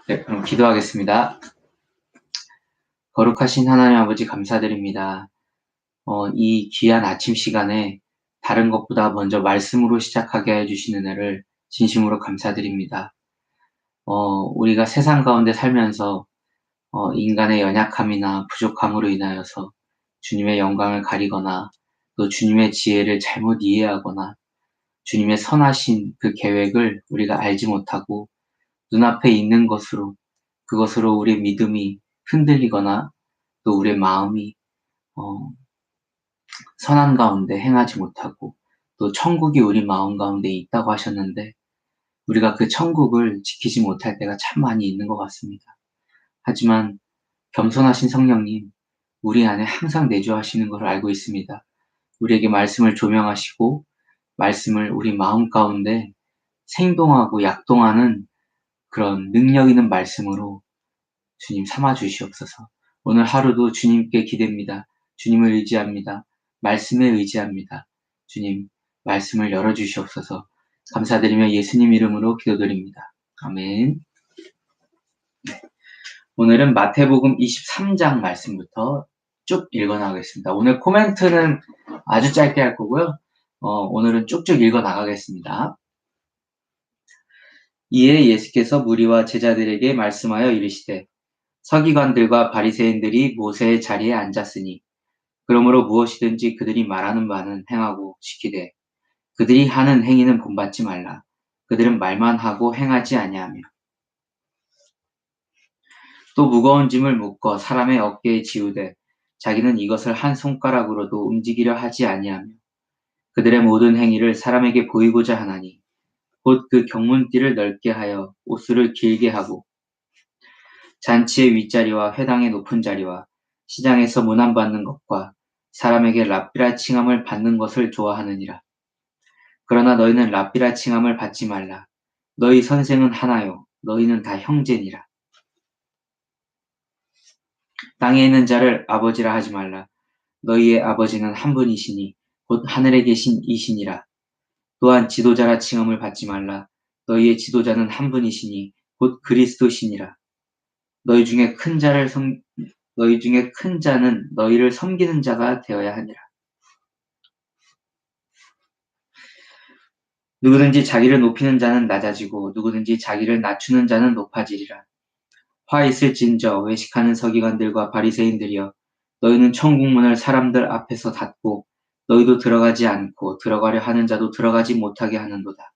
네, 그럼 기도하겠습니다. 거룩하신 하나님 아버지 감사드립니다. 이 귀한 아침 시간에 다른 것보다 먼저 말씀으로 시작하게 해주신 은혜를 진심으로 감사드립니다. 우리가 세상 가운데 살면서 인간의 연약함이나 부족함으로 인하여서 주님의 영광을 가리거나 또 주님의 지혜를 잘못 이해하거나 주님의 선하신 그 계획을 우리가 알지 못하고 눈앞에 있는 그것으로 우리의 믿음이 흔들리거나 또 우리의 마음이 어, 선한 가운데 행하지 못하고 또 천국이 우리 마음 가운데 있다고 하셨는데 우리가 그 천국을 지키지 못할 때가 참 많이 있는 것 같습니다. 하지만 겸손하신 성령님, 우리 안에 항상 내주하시는 것을 알고 있습니다. 우리에게 말씀을 조명하시고 말씀을 우리 마음 가운데 생동하고 약동하는 그런 능력 있는 말씀으로 주님 삼아 주시옵소서. 오늘 하루도 주님께 기댑니다. 주님을 의지합니다. 말씀에 의지합니다. 주님, 말씀을 열어주시옵소서. 감사드리며 예수님 이름으로 기도드립니다. 아멘. 오늘은 마태복음 23장 말씀부터 쭉 읽어나가겠습니다. 오늘 코멘트는 아주 짧게 할 거고요. 오늘은 쭉쭉 읽어나가겠습니다. 이에 예수께서 무리와 제자들에게 말씀하여 이르시되 서기관들과 바리새인들이 모세의 자리에 앉았으니 그러므로 무엇이든지 그들이 말하는 바는 행하고 지키되 그들이 하는 행위는 본받지 말라. 그들은 말만 하고 행하지 아니하며 또 무거운 짐을 묶어 사람의 어깨에 지우되 자기는 이것을 한 손가락으로도 움직이려 하지 아니하며 그들의 모든 행위를 사람에게 보이고자 하나니 곧 그 경문띠를 넓게 하여 옷수를 길게 하고 잔치의 윗자리와 회당의 높은 자리와 시장에서 문안받는 것과 사람에게 랍비라 칭함을 받는 것을 좋아하느니라. 그러나 너희는 랍비라 칭함을 받지 말라. 너희 선생은 하나요. 너희는 다 형제니라. 땅에 있는 자를 아버지라 하지 말라. 너희의 아버지는 한 분이시니 곧 하늘에 계신 이시니라. 또한 지도자라 칭함을 받지 말라. 너희의 지도자는 한 분이시니 곧 그리스도시니라. 너희 중에 큰 자는 너희를 섬기는 자가 되어야 하니라. 누구든지 자기를 높이는 자는 낮아지고 누구든지 자기를 낮추는 자는 높아지리라. 화 있을진저 외식하는 서기관들과 바리새인들이여 너희는 천국문을 사람들 앞에서 닫고 너희도 들어가지 않고 들어가려 하는 자도 들어가지 못하게 하는도다.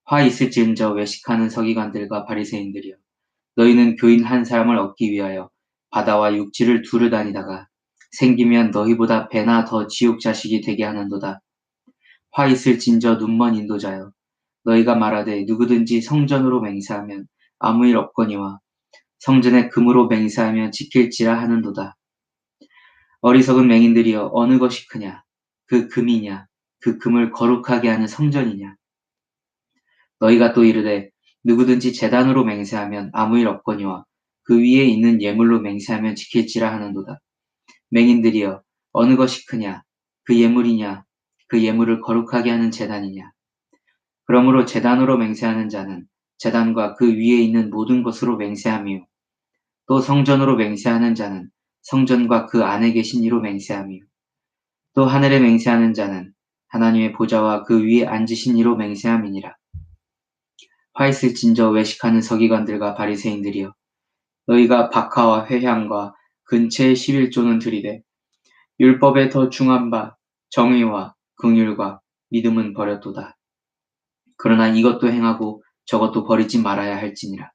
화 있을진저 외식하는 서기관들과 바리새인들이여 너희는 교인 한 사람을 얻기 위하여 바다와 육지를 두루 다니다가 생기면 너희보다 배나 더 지옥 자식이 되게 하는도다. 화 있을진저 눈먼 인도자여 너희가 말하되 누구든지 성전으로 맹세하면 아무 일 없거니와 성전에 금으로 맹세하면 지킬지라 하는도다. 어리석은 맹인들이여 어느 것이 크냐 그 금이냐 그 금을 거룩하게 하는 성전이냐. 너희가 또 이르되 누구든지 제단으로 맹세하면 아무 일 없거니와 그 위에 있는 예물로 맹세하면 지킬지라 하는도다. 맹인들이여 어느 것이 크냐 그 예물이냐 그 예물을 거룩하게 하는 제단이냐. 그러므로 제단으로 맹세하는 자는 제단과 그 위에 있는 모든 것으로 맹세하며 또 성전으로 맹세하는 자는 성전과 그 안에 계신 이로 맹세하며 또 하늘에 맹세하는 자는 하나님의 보좌와 그 위에 앉으신 이로 맹세함이니라. 화 있을진저 외식하는 서기관들과 바리새인들이여 너희가 박하와 회향과 근체의 11조는 들이되 율법에 더 중한 바 정의와 긍휼과 믿음은 버렸도다. 그러나 이것도 행하고 저것도 버리지 말아야 할지니라.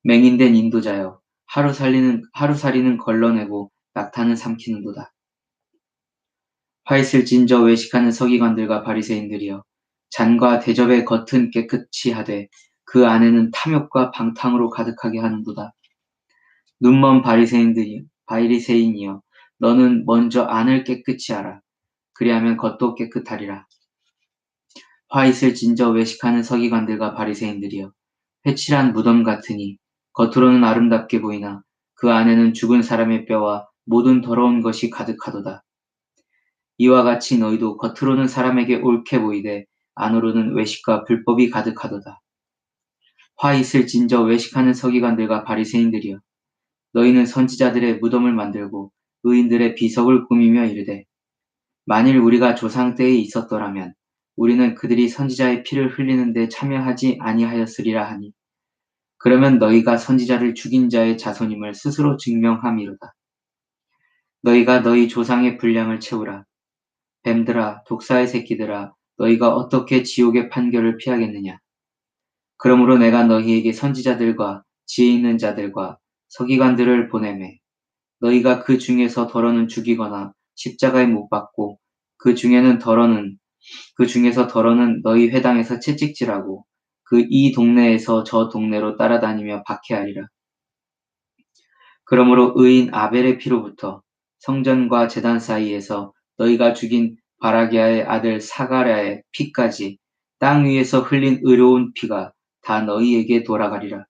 맹인된 인도자여 하루살이는 걸러내고 낙타는 삼키는도다. 화 있을진저 외식하는 서기관들과 바리새인들이여 잔과 대접의 겉은 깨끗이 하되 그 안에는 탐욕과 방탕으로 가득하게 하는도다. 눈먼 바리새인이여 너는 먼저 안을 깨끗이 하라. 그리하면 겉도 깨끗하리라. 화 있을진저 외식하는 서기관들과 바리새인들이여 회칠한 무덤 같으니 겉으로는 아름답게 보이나 그 안에는 죽은 사람의 뼈와 모든 더러운 것이 가득하도다. 이와 같이 너희도 겉으로는 사람에게 옳게 보이되 안으로는 외식과 불법이 가득하도다. 화 있을진저 외식하는 서기관들과 바리새인들이여, 너희는 선지자들의 무덤을 만들고 의인들의 비석을 꾸미며 이르되, 만일 우리가 조상 때에 있었더라면 우리는 그들이 선지자의 피를 흘리는 데 참여하지 아니하였으리라 하니, 그러면 너희가 선지자를 죽인 자의 자손임을 스스로 증명함이로다. 너희가 너희 조상의 분량을 채우라. 뱀들아, 독사의 새끼들아, 너희가 어떻게 지옥의 판결을 피하겠느냐? 그러므로 내가 너희에게 선지자들과 지혜 있는 자들과 서기관들을 보내매, 너희가 그 중에서 더러는 죽이거나 십자가에 못 박고, 그 중에서 더러는 너희 회당에서 채찍질하고, 그 이 동네에서 저 동네로 따라다니며 박해하리라. 그러므로 의인 아벨의 피로부터 성전과 제단 사이에서 너희가 죽인 바라기아의 아들 사가랴의 피까지 땅 위에서 흘린 의로운 피가 다 너희에게 돌아가리라.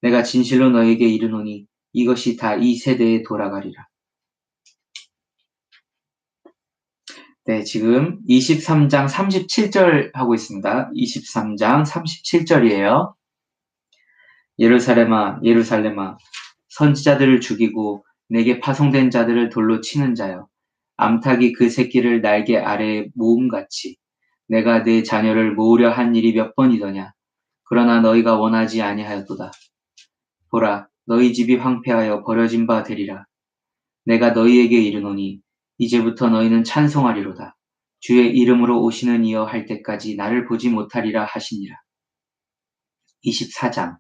내가 진실로 너희에게 이르노니 이것이 다 이 세대에 돌아가리라. 네, 지금 23장 37절 하고 있습니다. 23장 37절이에요. 예루살렘아, 예루살렘아, 선지자들을 죽이고 내게 파송된 자들을 돌로 치는 자여, 암탉이 그 새끼를 날개 아래에 모음같이 내가 내 자녀를 모으려 한 일이 몇 번이더냐. 그러나 너희가 원하지 아니하였도다. 보라, 너희 집이 황폐하여 버려진 바 되리라. 내가 너희에게 이르노니 이제부터 너희는 찬송하리로다. 주의 이름으로 오시는 이여 할 때까지 나를 보지 못하리라 하시니라. 24장.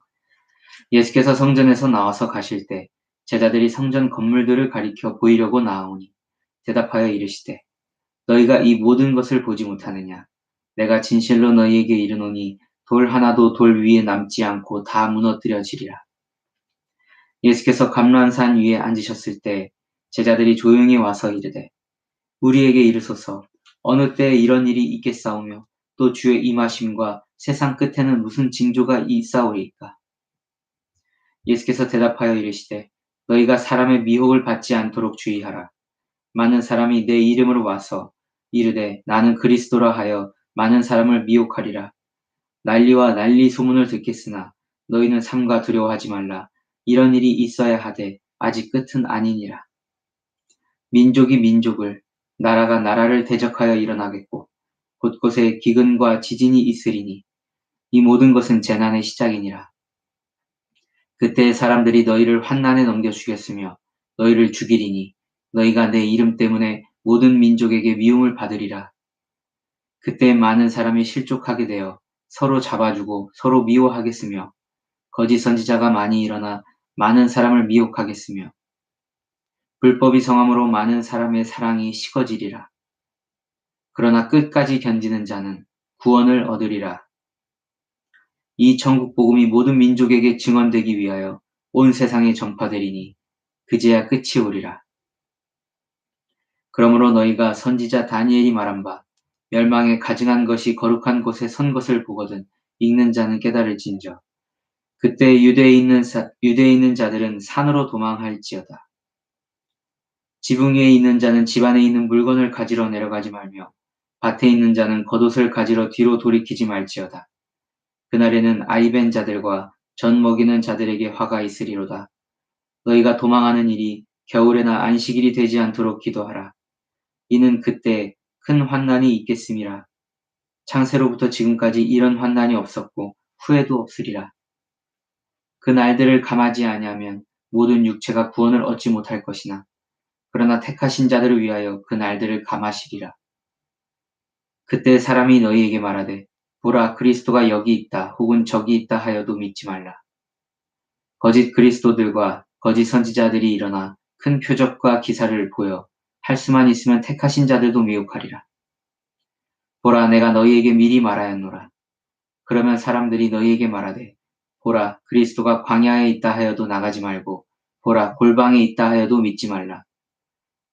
예수께서 성전에서 나와서 가실 때 제자들이 성전 건물들을 가리켜 보이려고 나아오니 대답하여 이르시되, 너희가 이 모든 것을 보지 못하느냐? 내가 진실로 너희에게 이르노니 돌 하나도 돌 위에 남지 않고 다 무너뜨려지리라. 예수께서 감람산 위에 앉으셨을 때 제자들이 조용히 와서 이르되, 우리에게 이르소서, 어느 때에 이런 일이 있겠사오며 또 주의 임하심과 세상 끝에는 무슨 징조가 있사오리이까? 예수께서 대답하여 이르시되, 너희가 사람의 미혹을 받지 않도록 주의하라. 많은 사람이 내 이름으로 와서 이르되 나는 그리스도라 하여 많은 사람을 미혹하리라. 난리와 난리 소문을 듣겠으나 너희는 삼가 두려워하지 말라. 이런 일이 있어야 하되 아직 끝은 아니니라. 민족이 민족을, 나라가 나라를 대적하여 일어나겠고 곳곳에 기근과 지진이 있으리니 이 모든 것은 재난의 시작이니라. 그때 사람들이 너희를 환난에 넘겨 주겠으며 너희를 죽이리니 너희가 내 이름 때문에 모든 민족에게 미움을 받으리라. 그때 많은 사람이 실족하게 되어 서로 잡아주고 서로 미워하겠으며 거짓 선지자가 많이 일어나 많은 사람을 미혹하겠으며 불법이 성함으로 많은 사람의 사랑이 식어지리라. 그러나 끝까지 견디는 자는 구원을 얻으리라. 이 천국 복음이 모든 민족에게 증언되기 위하여 온 세상에 전파되리니 그제야 끝이 오리라. 그러므로 너희가 선지자 다니엘이 말한 바 멸망에 가증한 것이 거룩한 곳에 선 것을 보거든 읽는 자는 깨달을진저. 그때 유대에 있는 자들은 산으로 도망할지어다. 지붕 위에 있는 자는 집 안에 있는 물건을 가지러 내려가지 말며 밭에 있는 자는 겉옷을 가지러 뒤로 돌이키지 말지어다. 그날에는 아이벤 자들과 젖 먹이는 자들에게 화가 있으리로다. 너희가 도망하는 일이 겨울에나 안식일이 되지 않도록 기도하라. 이는 그때 큰 환난이 있겠음이라. 창세로부터 지금까지 이런 환난이 없었고 후에도 없으리라. 그 날들을 감하지 아니하면 모든 육체가 구원을 얻지 못할 것이나 그러나 택하신 자들을 위하여 그 날들을 감하시리라. 그때 사람이 너희에게 말하되 보라 그리스도가 여기 있다 혹은 저기 있다 하여도 믿지 말라. 거짓 그리스도들과 거짓 선지자들이 일어나 큰 표적과 기사를 보여 할 수만 있으면 택하신 자들도 미혹하리라. 보라 내가 너희에게 미리 말하였노라. 그러면 사람들이 너희에게 말하되 보라 그리스도가 광야에 있다 하여도 나가지 말고 보라 골방에 있다 하여도 믿지 말라.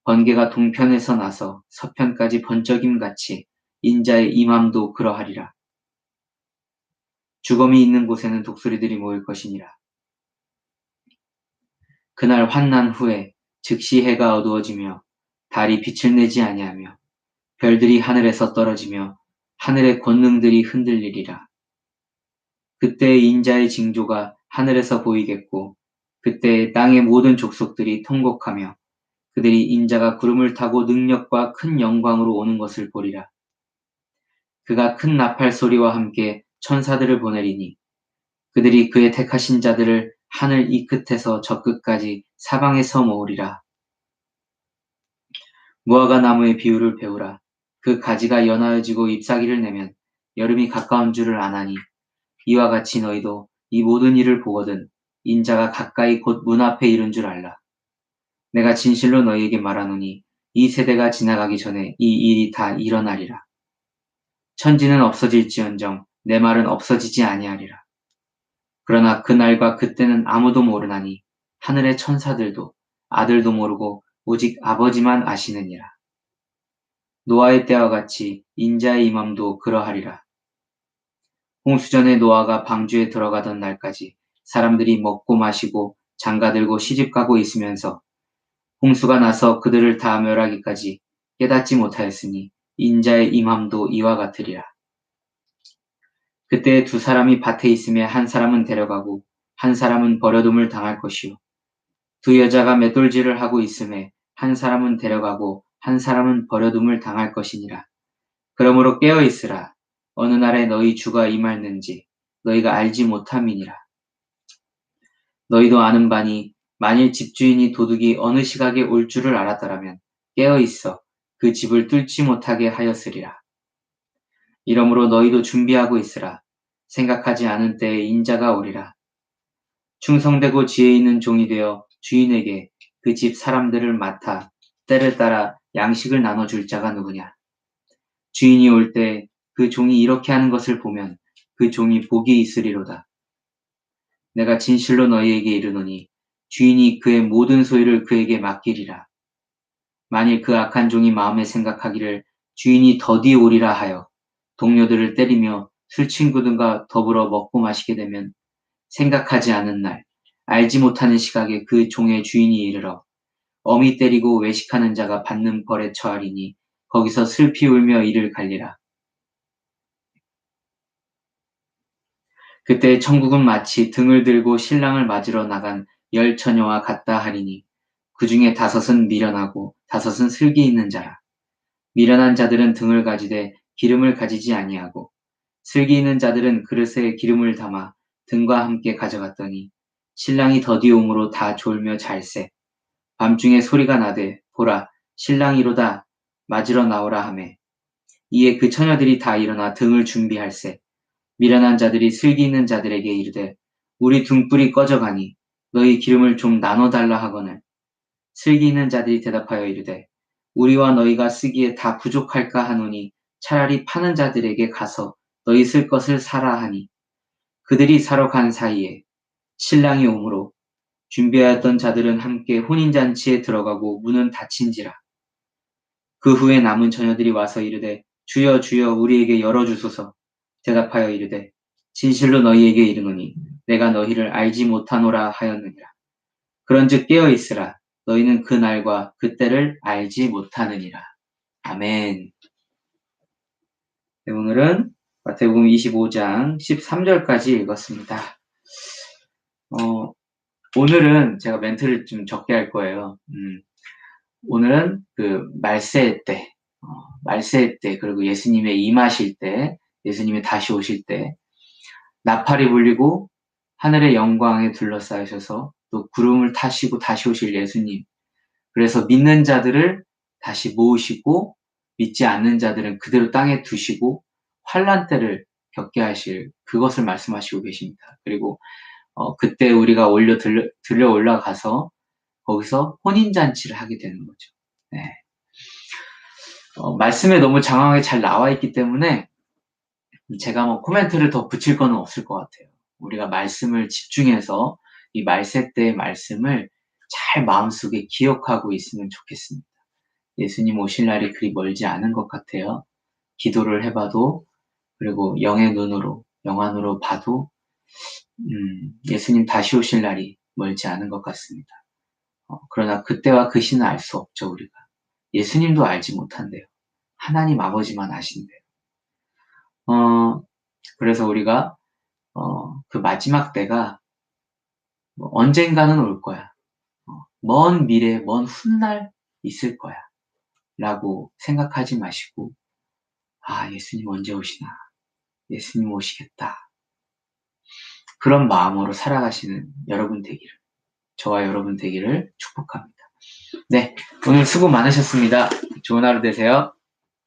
번개가 동편에서 나서 서편까지 번쩍임같이 인자의 임함도 그러하리라. 죽음이 있는 곳에는 독수리들이 모일 것이니라. 그날 환난 후에 즉시 해가 어두워지며 달이 빛을 내지 아니하며 별들이 하늘에서 떨어지며 하늘의 권능들이 흔들리리라. 그때 인자의 징조가 하늘에서 보이겠고 그때 땅의 모든 족속들이 통곡하며 그들이 인자가 구름을 타고 능력과 큰 영광으로 오는 것을 보리라. 그가 큰 나팔 소리와 함께 천사들을 보내리니 그들이 그의 택하신 자들을 하늘 이 끝에서 저 끝까지 사방에서 모으리라. 무화과 나무의 비유를 배우라. 그 가지가 연하여지고 잎사귀를 내면 여름이 가까운 줄을 아나니 이와 같이 너희도 이 모든 일을 보거든 인자가 가까이 곧 문 앞에 이른 줄 알라. 내가 진실로 너희에게 말하노니 이 세대가 지나가기 전에 이 일이 다 일어나리라. 천지는 없어질지언정 내 말은 없어지지 아니하리라. 그러나 그날과 그때는 아무도 모르나니 하늘의 천사들도 아들도 모르고 오직 아버지만 아시느니라. 노아의 때와 같이 인자의 임함도 그러하리라. 홍수전에 노아가 방주에 들어가던 날까지 사람들이 먹고 마시고 장가들고 시집가고 있으면서 홍수가 나서 그들을 다 멸하기까지 깨닫지 못하였으니 인자의 임함도 이와 같으리라. 그때 두 사람이 밭에 있음에 한 사람은 데려가고 한 사람은 버려둠을 당할 것이요. 두 여자가 맷돌질을 하고 있음에 한 사람은 데려가고 한 사람은 버려둠을 당할 것이니라. 그러므로 깨어 있으라. 어느 날에 너희 주가 임할는지 너희가 알지 못함이니라. 너희도 아는 바니 만일 집주인이 도둑이 어느 시각에 올 줄을 알았더라면 깨어 있어 그 집을 뚫지 못하게 하였으리라. 이러므로 너희도 준비하고 있으라. 생각하지 않은 때에 인자가 오리라. 충성되고 지혜 있는 종이 되어 주인에게 그 집 사람들을 맡아 때를 따라 양식을 나눠줄 자가 누구냐. 주인이 올 때 그 종이 이렇게 하는 것을 보면 그 종이 복이 있으리로다. 내가 진실로 너희에게 이르노니 주인이 그의 모든 소유를 그에게 맡기리라. 만일 그 악한 종이 마음에 생각하기를 주인이 더디 오리라 하여 동료들을 때리며 술친구들과 더불어 먹고 마시게 되면 생각하지 않은 날 알지 못하는 시각에 그 종의 주인이 이르러 어미 때리고 외식하는 자가 받는 벌에 처하리니 거기서 슬피 울며 이를 갈리라. 그때 천국은 마치 등을 들고 신랑을 맞으러 나간 열 처녀와 같다 하리니 그 중에 다섯은 미련하고 다섯은 슬기 있는 자라. 미련한 자들은 등을 가지되 기름을 가지지 아니하고 슬기 있는 자들은 그릇에 기름을 담아 등과 함께 가져갔더니 신랑이 더디옴으로 다 졸며 잘세. 밤중에 소리가 나되 보라 신랑이로다 맞으러 나오라 하매 이에 그 처녀들이 다 일어나 등을 준비할세. 미련한 자들이 슬기 있는 자들에게 이르되 우리 등불이 꺼져가니 너희 기름을 좀 나눠달라 하거늘 슬기 있는 자들이 대답하여 이르되 우리와 너희가 쓰기에 다 부족할까 하노니 차라리 파는 자들에게 가서 너희 쓸 것을 사라 하니 그들이 사러 간 사이에 신랑이 오므로 준비하였던 자들은 함께 혼인잔치에 들어가고 문은 닫힌지라. 그 후에 남은 처녀들이 와서 이르되 주여 주여 우리에게 열어주소서. 대답하여 이르되 진실로 너희에게 이르노니 내가 너희를 알지 못하노라 하였느니라. 그런즉 깨어 있으라. 너희는 그 날과 그 때를 알지 못하느니라. 아멘. 네, 오늘은 마태복음 25장 13절까지 읽었습니다. 오늘은 제가 멘트를 좀 적게 할 거예요. 오늘은 그 말세 때, 그리고 예수님의 임하실 때, 예수님이 다시 오실 때, 나팔이 불리고 하늘의 영광에 둘러싸이셔서 또 구름을 타시고 다시 오실 예수님. 그래서 믿는 자들을 다시 모으시고 믿지 않는 자들은 그대로 땅에 두시고 환난 때를 겪게 하실 그것을 말씀하시고 계십니다. 그리고 그때 우리가 들려 올라가서 거기서 혼인잔치를 하게 되는 거죠. 네. 말씀에 너무 장황하게 잘 나와 있기 때문에 제가 뭐 코멘트를 더 붙일 거는 없을 것 같아요. 우리가 말씀을 집중해서 이 말세 때의 말씀을 잘 마음속에 기억하고 있으면 좋겠습니다. 예수님 오실 날이 그리 멀지 않은 것 같아요. 기도를 해봐도 그리고 영의 눈으로 영안으로 봐도 예수님 다시 오실 날이 멀지 않은 것 같습니다. 그러나 그때와 그 시는 알 수 없죠, 우리가. 예수님도 알지 못한대요. 하나님 아버지만 아신대요. 그래서 우리가 그 마지막 때가 언젠가는 올 거야. 먼 미래, 먼 훗날 있을 거야. 라고 생각하지 마시고, 예수님 언제 오시나? 예수님 오시겠다. 그런 마음으로 살아가시는 여러분 되기를, 저와 여러분 되기를 축복합니다. 네, 오늘 수고 많으셨습니다. 좋은 하루 되세요.